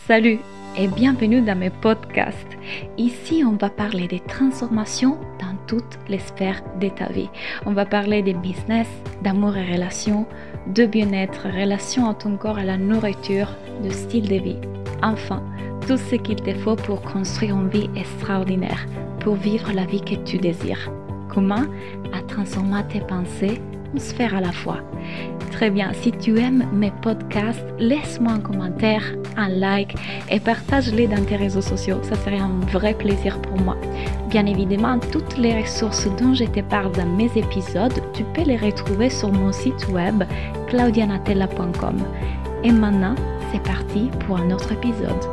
Salut et bienvenue dans mes podcasts. Ici, on va parler des transformations dans toutes les sphères de ta vie. On va parler de business, d'amour et relations, de bien-être, relation à ton corps, à la nourriture, de style de vie. Enfin, tout ce qu'il te faut pour construire une vie extraordinaire, pour vivre la vie que tu désires. Comment? À transformer tes pensées en sphère à la fois. Très bien, si tu aimes mes podcasts, laisse-moi un commentaire, un like et partage-les dans tes réseaux sociaux. Ça serait un vrai plaisir pour moi. Bien évidemment, toutes les ressources dont je te parle dans mes épisodes, tu peux les retrouver sur mon site web claudianatella.com. Et maintenant, c'est parti pour un autre épisode.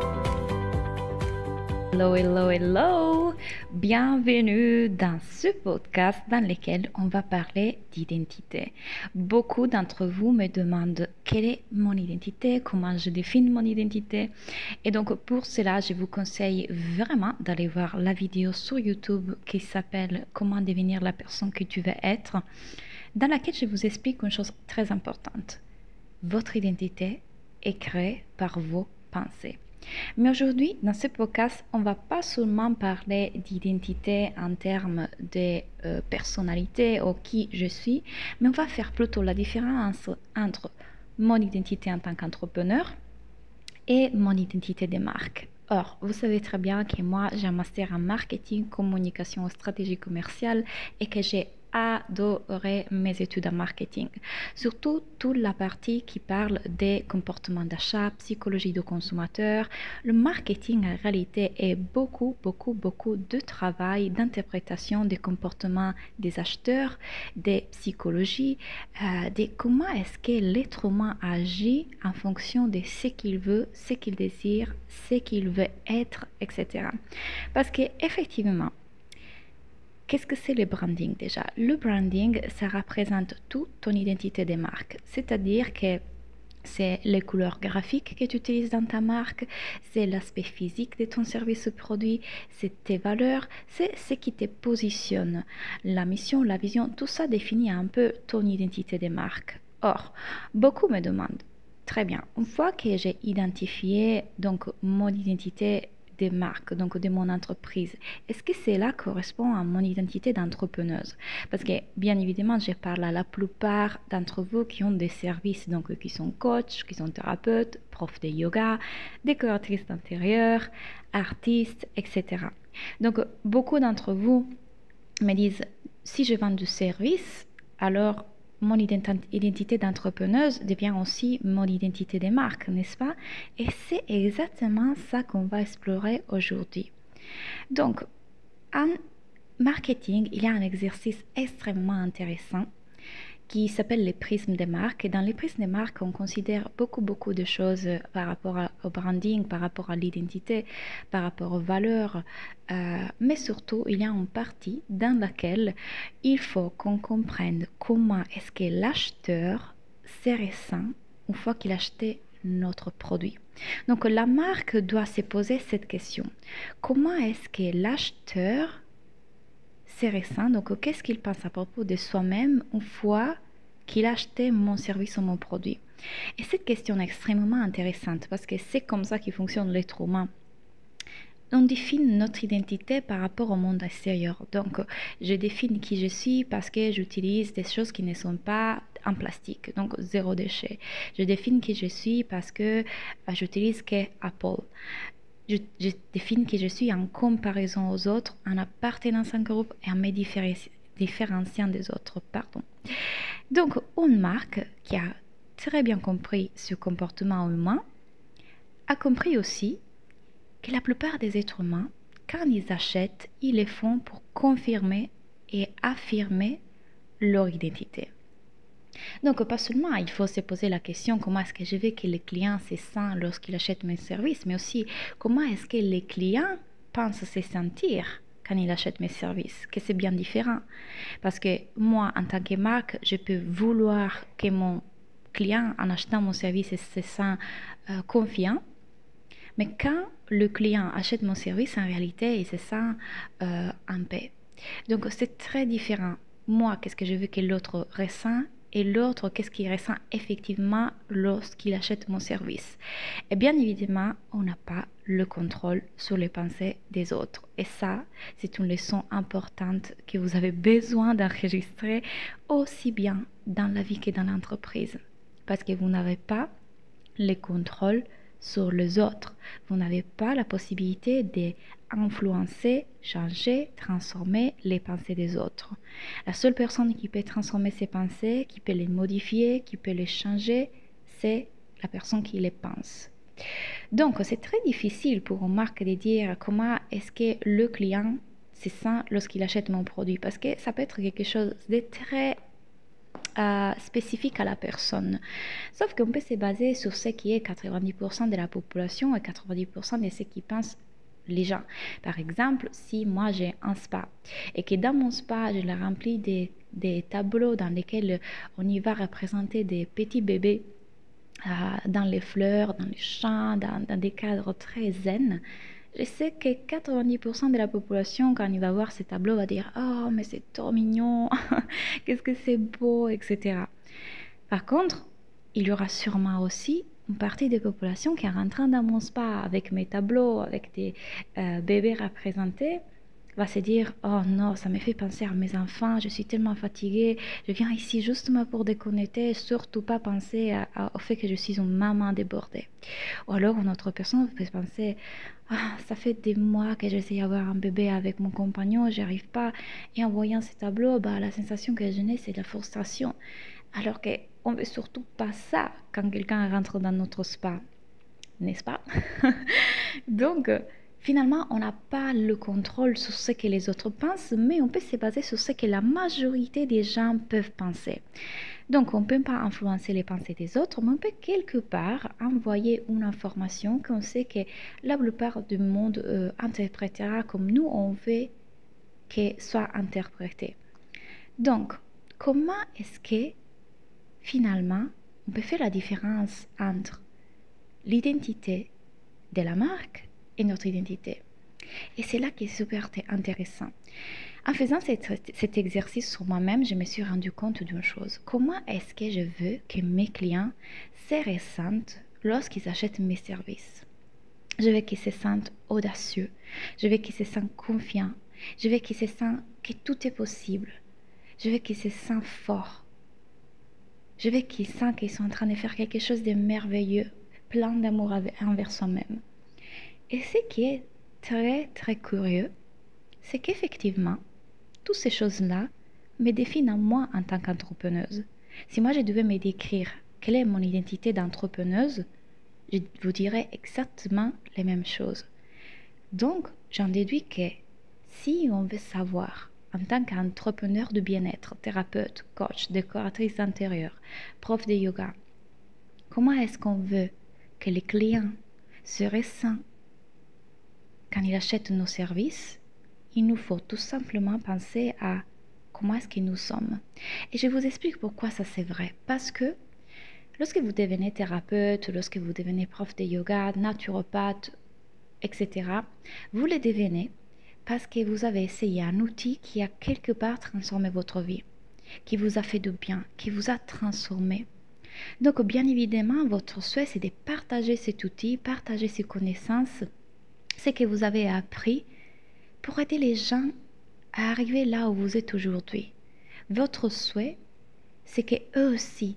Hello, hello, hello! Bienvenue dans ce podcast dans lequel on va parler d'identité. Beaucoup d'entre vous me demandent quelle est mon identité, comment je définis mon identité. Et donc pour cela, je vous conseille vraiment d'aller voir la vidéo sur YouTube qui s'appelle Comment devenir la personne que tu veux être, dans laquelle je vous explique une chose très importante. Votre identité est créée par vos pensées. Mais aujourd'hui, dans ce podcast, on ne va pas seulement parler d'identité en termes de personnalité ou qui je suis, mais on va faire plutôt la différence entre mon identité en tant qu'entrepreneur et mon identité de marque. Or, vous savez très bien que moi, j'ai un master en marketing, communication, stratégie commerciale et que j'ai adoré mes études en marketing. Surtout toute la partie qui parle des comportements d'achat, psychologie du consommateur. Le marketing en réalité est beaucoup de travail d'interprétation des comportements des acheteurs, des psychologies, de comment est-ce que l'être humain agit en fonction de ce qu'il veut, ce qu'il désire, ce qu'il veut être, etc. Parce que effectivement, qu'est-ce que c'est le branding déjà? Le branding, ça représente toute ton identité de marque. C'est-à-dire que c'est les couleurs graphiques que tu utilises dans ta marque, c'est l'aspect physique de ton service ou produit, c'est tes valeurs, c'est ce qui te positionne. La mission, la vision, tout ça définit un peu ton identité de marque. Or, beaucoup me demandent, très bien, une fois que j'ai identifié donc mon identité de marque, donc de mon entreprise. Est-ce que cela correspond à mon identité d'entrepreneuse? Parce que, bien évidemment, je parle à la plupart d'entre vous qui ont des services, donc qui sont coachs, qui sont thérapeutes, profs de yoga, décoratrices d'intérieur, artistes, etc. Donc, beaucoup d'entre vous me disent, si je vends du service, alors mon identité d'entrepreneuse devient aussi mon identité de marque, n'est-ce pas? Et c'est exactement ça qu'on va explorer aujourd'hui. Donc, en marketing, il y a un exercice extrêmement intéressant qui s'appelle les prismes des marques. Et dans les prismes des marques, on considère beaucoup de choses par rapport au branding, par rapport à l'identité, par rapport aux valeurs. Mais surtout, il y a une partie dans laquelle il faut qu'on comprenne comment est-ce que l'acheteur se ressent une fois qu'il a acheté notre produit. Donc, la marque doit se poser cette question. Comment est-ce que l'acheteur se ressent, donc qu'est-ce qu'il pense à propos de soi-même une fois qu'il a acheté mon service ou mon produit? Et cette question est extrêmement intéressante parce que c'est comme ça qu'il fonctionne l'être humain. On définit notre identité par rapport au monde extérieur. Donc, je définis qui je suis parce que j'utilise des choses qui ne sont pas en plastique, donc zéro déchet. Je définis qui je suis parce que j'utilise que Apple. Je définis qui je suis en comparaison aux autres, en appartenance à un groupe et en me différenciant des autres. Pardon. Donc, une marque qui a très bien compris ce comportement humain a compris aussi que la plupart des êtres humains, quand ils achètent, ils le font pour confirmer et affirmer leur identité. Donc, pas seulement il faut se poser la question comment est-ce que je veux que les clients se sentent lorsqu'ils achètent mes services, mais aussi comment est-ce que les clients pensent se sentir quand ils achètent mes services, que c'est bien différent. Parce que moi, en tant que marque, je peux vouloir que mon client, en achetant mon service, se sent confiant, mais quand le client achète mon service, en réalité, il se sent en paix. Donc, c'est très différent. Moi, qu'est-ce que je veux que l'autre ressent et l'autre, qu'est-ce qu'il ressent effectivement lorsqu'il achète mon service. Et bien évidemment, on n'a pas le contrôle sur les pensées des autres. Et ça, c'est une leçon importante que vous avez besoin d'enregistrer aussi bien dans la vie que dans l'entreprise. Parce que vous n'avez pas le contrôle sur les autres. Vous n'avez pas la possibilité d'influencer, changer, transformer les pensées des autres. La seule personne qui peut transformer ses pensées, qui peut les modifier, qui peut les changer, c'est la personne qui les pense. Donc, c'est très difficile pour une marque de dire comment est-ce que le client se sent lorsqu'il achète mon produit, parce que ça peut être quelque chose de très spécifique à la personne. Sauf qu'on peut se baser sur ce qui est 90% de la population et 90% de ce qui pensent les gens. Par exemple, si moi j'ai un spa et que dans mon spa, je le remplis des tableaux dans lesquels on y va représenter des petits bébés dans les fleurs, dans les champs, dans des cadres très zen, je sais que 90% de la population, quand il va voir ces tableaux, va dire «Oh, mais c'est trop mignon, qu'est-ce que c'est beau», etc. Par contre, il y aura sûrement aussi une partie des populations qui, en rentrant dans mon spa avec mes tableaux, avec des bébés représentés, va se dire «Oh non, ça me fait penser à mes enfants, je suis tellement fatiguée, je viens ici justement pour déconnecter, surtout pas penser au fait que je suis une maman débordée». Ou alors une autre personne peut penser «Ah, ça fait des mois que j'essaie d'avoir un bébé avec mon compagnon, j'y arrive pas». Et en voyant ces tableaux, la sensation que je n'ai, c'est de la frustration. Alors qu'on ne veut surtout pas ça quand quelqu'un rentre dans notre spa, n'est-ce pas? Donc, finalement, on n'a pas le contrôle sur ce que les autres pensent, mais on peut se baser sur ce que la majorité des gens peuvent penser. Donc, on ne peut pas influencer les pensées des autres, mais on peut quelque part envoyer une information qu'on sait que la plupart du monde interprétera comme nous on veut qu'elle soit interprétée. Donc, comment est-ce que finalement on peut faire la différence entre l'identité de la marque et notre identité? Et c'est là qui est super intéressant. En faisant cet exercice sur moi-même, je me suis rendu compte d'une chose. Comment est-ce que je veux que mes clients se ressentent lorsqu'ils achètent mes services? Je veux qu'ils se sentent audacieux. Je veux qu'ils se sentent confiants. Je veux qu'ils se sentent que tout est possible. Je veux qu'ils se sentent forts. Je veux qu'ils sentent qu'ils sont en train de faire quelque chose de merveilleux, plein d'amour envers soi-même. Et ce qui est très, très curieux, c'est qu'effectivement, toutes ces choses-là me définissent moi en tant qu'entrepreneuse. Si moi je devais me décrire quelle est mon identité d'entrepreneuse, je vous dirais exactement les mêmes choses. Donc, j'en déduis que si on veut savoir, en tant qu'entrepreneur de bien-être, thérapeute, coach, décoratrice d'intérieur, prof de yoga, comment est-ce qu'on veut que les clients se ressentent quand ils achètent nos services, il nous faut tout simplement penser à comment est-ce que nous sommes. Et je vous explique pourquoi ça c'est vrai. Parce que lorsque vous devenez thérapeute, lorsque vous devenez prof de yoga, naturopathe, etc., vous le devenez parce que vous avez essayé un outil qui a quelque part transformé votre vie, qui vous a fait du bien, qui vous a transformé. Donc, bien évidemment, votre souhait, c'est de partager cet outil, partager ces connaissances, ce que vous avez appris pour aider les gens à arriver là où vous êtes aujourd'hui. Votre souhait, c'est qu'eux aussi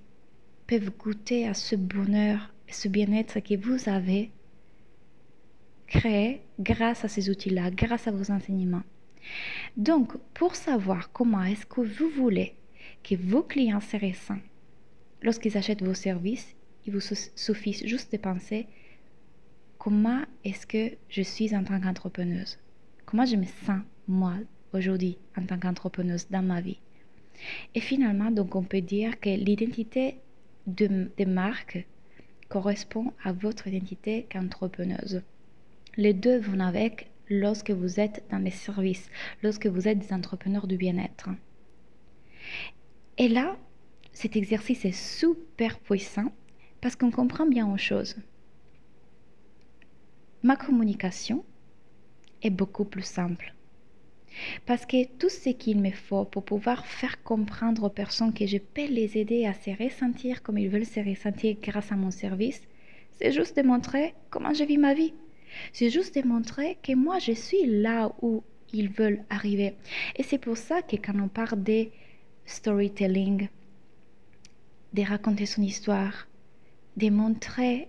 peuvent goûter à ce bonheur, ce bien-être que vous avez créé grâce à ces outils-là, grâce à vos enseignements. Donc, pour savoir comment est-ce que vous voulez que vos clients se ressentent lorsqu'ils achètent vos services, il vous suffit juste de penser comment est-ce que je suis en tant qu'entrepreneuse, comment je me sens moi aujourd'hui en tant qu'entrepreneuse dans ma vie. Et finalement, donc on peut dire que l'identité de marque correspond à votre identité qu'entrepreneuse. Les deux vont avec lorsque vous êtes dans les services, lorsque vous êtes des entrepreneurs du bien-être. Et là, cet exercice est super puissant parce qu'on comprend bien une chose. Ma communication est beaucoup plus simple. Parce que tout ce qu'il me faut pour pouvoir faire comprendre aux personnes que je peux les aider à se ressentir comme ils veulent se ressentir grâce à mon service, c'est juste de montrer comment je vis ma vie. C'est juste de montrer que moi, je suis là où ils veulent arriver. Et c'est pour ça que quand on parle de storytelling, de raconter son histoire, de montrer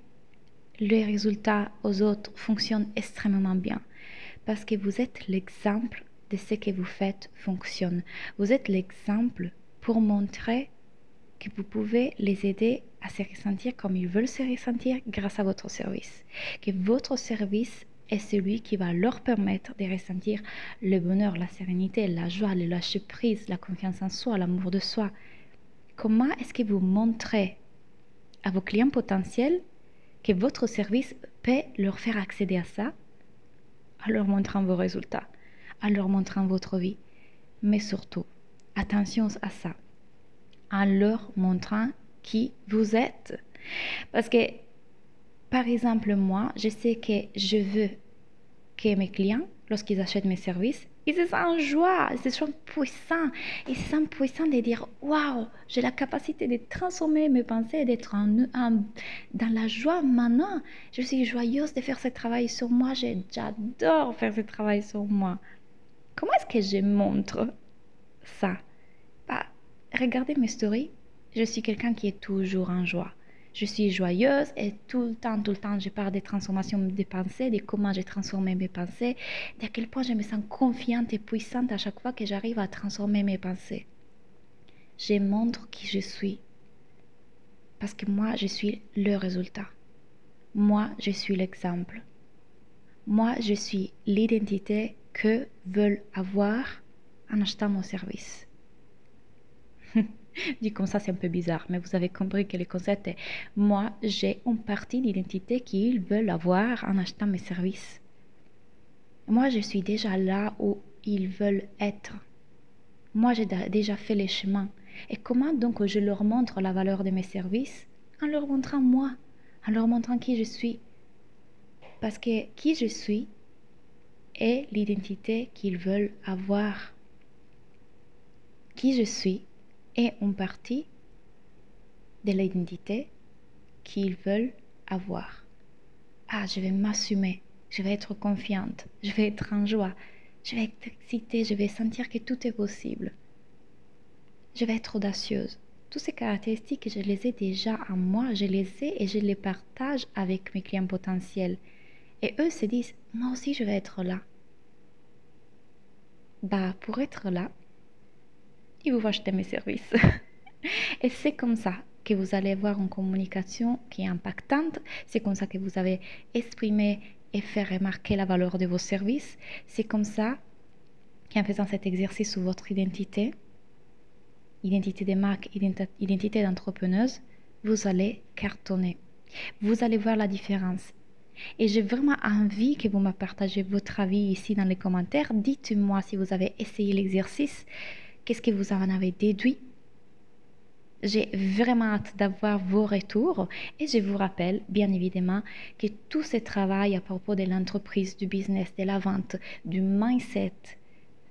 les résultats aux autres fonctionne extrêmement bien. Parce que vous êtes l'exemple de ce que vous faites fonctionne. Vous êtes l'exemple pour montrer que vous pouvez les aider à se ressentir comme ils veulent se ressentir grâce à votre service. Que votre service est celui qui va leur permettre de ressentir le bonheur, la sérénité, la joie, le lâcher prise, la confiance en soi, l'amour de soi. Comment est-ce que vous montrez à vos clients potentiels que votre service peut leur faire accéder à ça, en leur montrant vos résultats, en leur montrant votre vie, mais surtout, attention à ça, en leur montrant qui vous êtes. Parce que, par exemple, moi, je sais que je veux que mes clients, lorsqu'ils achètent mes services, ils se sentent en joie, ils se sentent puissants. Ils se sentent puissants de dire waouh, j'ai la capacité de transformer mes pensées, d'être dans la joie maintenant. Je suis joyeuse de faire ce travail sur moi. J'adore faire ce travail sur moi. Comment est-ce que je montre ça? Bah, regardez mes stories. Je suis quelqu'un qui est toujours en joie. Je suis joyeuse et tout le temps, je parle des transformations des pensées, de comment j'ai transformé mes pensées, d'à quel point je me sens confiante et puissante à chaque fois que j'arrive à transformer mes pensées. Je montre qui je suis parce que moi, je suis le résultat. Moi, je suis l'exemple. Moi, je suis l'identité que veulent avoir en achetant mon service. Dit comme ça, c'est un peu bizarre, mais vous avez compris que le concept est moi, j'ai une partie d'identité qu'ils veulent avoir en achetant mes services. Moi, je suis déjà là où ils veulent être. Moi, j'ai déjà fait les chemins. Et comment donc je leur montre la valeur de mes services? En leur montrant moi, en leur montrant qui je suis. Parce que qui je suis est l'identité qu'ils veulent avoir. Qui je suis est une partie de l'identité qu'ils veulent avoir. Ah, je vais m'assumer, je vais être confiante, je vais être en joie, je vais être excitée, je vais sentir que tout est possible. Je vais être audacieuse. Toutes ces caractéristiques, je les ai déjà en moi, je les ai et je les partage avec mes clients potentiels. Et eux se disent, moi aussi je vais être là. Bah, pour être là, il vous faut acheter mes services. Et c'est comme ça que vous allez avoir une communication qui est impactante. C'est comme ça que vous avez exprimé et fait remarquer la valeur de vos services. C'est comme ça qu'en faisant cet exercice sur votre identité, identité de marque, identité d'entrepreneuse, vous allez cartonner. Vous allez voir la différence. Et j'ai vraiment envie que vous me partagez votre avis ici dans les commentaires. Dites-moi si vous avez essayé l'exercice, qu'est-ce que vous en avez déduit. J'ai vraiment hâte d'avoir vos retours et je vous rappelle bien évidemment que tout ce travail à propos de l'entreprise, du business, de la vente, du mindset,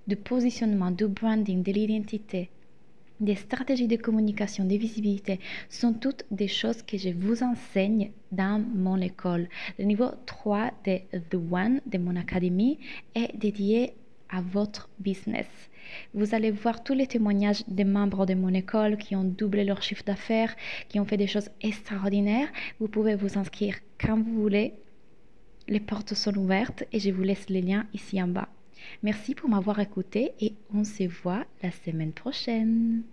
du positionnement, du branding, de l'identité, des stratégies de communication, de visibilité sont toutes des choses que je vous enseigne dans mon école. Le niveau 3 de The One de mon académie est dédié à votre business. Vous allez voir tous les témoignages des membres de mon école qui ont doublé leur chiffre d'affaires, qui ont fait des choses extraordinaires. Vous pouvez vous inscrire quand vous voulez. Les portes sont ouvertes et je vous laisse les liens ici en bas. Merci pour m'avoir écouté et on se voit la semaine prochaine.